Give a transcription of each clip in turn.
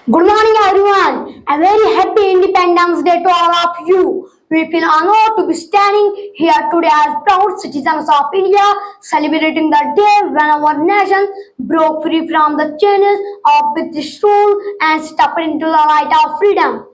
Good morning, everyone. A very happy Independence Day to all of you. We feel honored to be standing here today as proud citizens of India, celebrating the day when our nation broke free from the chains of British rule and stepped into the light of freedom.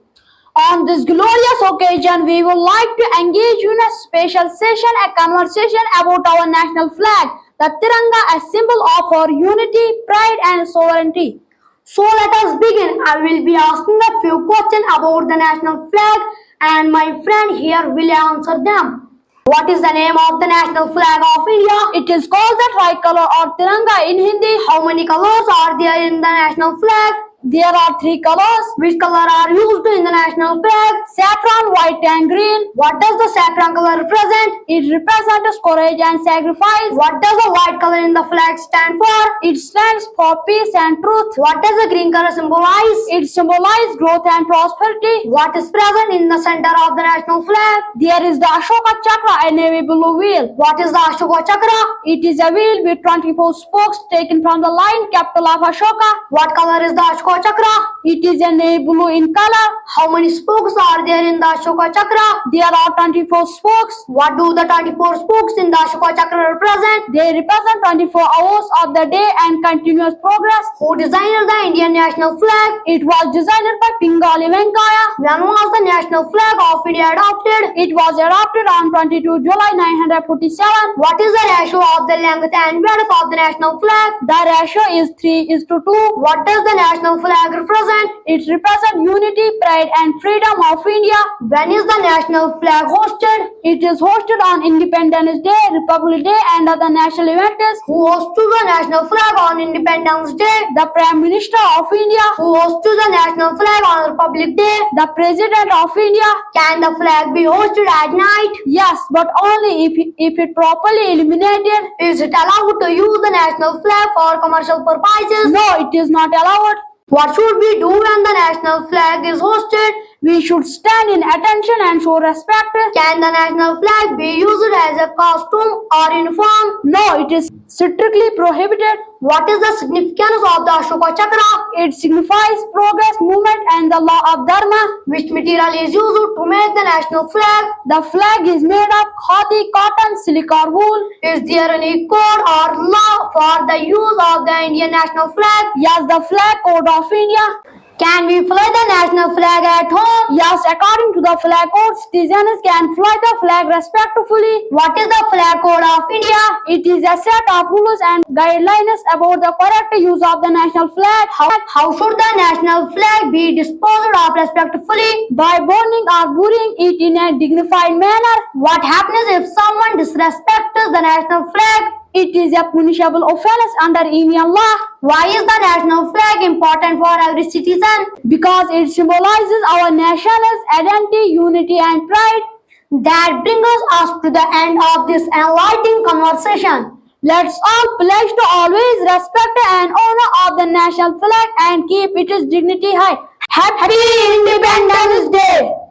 On this glorious occasion, we would like to engage in a special session, a conversation about our national flag, the Tiranga, a symbol of our unity, pride, and sovereignty. So let us begin. I will be asking a few questions about the national flag, and my friend here will answer them. What is the name of the national flag of India? It is called the tricolor or Tiranga in Hindi. How many colors are there in the national flag? There are 3 colors. Which color are used in the national flag? Saffron, white and green. What does the saffron color represent? It represents courage and sacrifice. What does the white color in the flag stand for? It stands for peace and truth. What does the green color symbolize? It symbolizes growth and prosperity. What is present in the center of the national flag? There is the Ashoka Chakra, a navy blue wheel. What is the Ashoka Chakra? It is a wheel with 24 spokes taken from the lion capital of Ashoka. What color is the Ashoka Chakra? It is a navy blue in color. How many spokes are there in the Ashoka Chakra? There are 24 spokes. What do the 24 spokes in the Ashoka Chakra represent? They represent 24 hours of the day and continuous progress. Who designed the Indian national flag? It was designed by Pingali Venkaya. When was the national flag of India adopted? It was adopted on 22 July 1947. What is the ratio of the length and breadth of the national flag? The ratio is 3:2. What does the national flag represent? It represents unity, pride, and freedom of India. When is the national flag hosted? It is hosted on Independence Day, Republic Day, and other national events. Who hosts the national flag on Independence Day? The Prime Minister of India. Who hosts the national flag on Republic Day? The President of India. Can the flag be hosted at night? Yes, but only if it properly illuminated. Is it allowed to use the national flag for commercial purposes? No, it is not allowed. What should we do when the national flag is hosted? We should stand in attention and show respect. Can the national flag be used as a costume or uniform? No, it is strictly prohibited. What is the significance of the Ashoka Chakra? It signifies progress, movement, and the law of Dharma. Which material is used to make the national flag? The flag is made of khadi, cotton, silk, or wool. Is there any code or law for the use of the Indian national flag? Yes, the Flag Code of India. Can we fly the national flag at home? Yes, according to the flag code, citizens can fly the flag respectfully. What is the flag code of India? It is a set of rules and guidelines about the correct use of the national flag. How should the national flag be disposed of respectfully? By burning or burying it in a dignified manner. What happens if someone disrespects the national flag? It is a punishable offense under Indian law. Why is the national flag important for every citizen? Because it symbolizes our nation's identity, unity, and pride. That brings us to the end of this enlightening conversation. Let's all pledge to always respect and honor of the national flag and keep its dignity high. Happy Independence Day!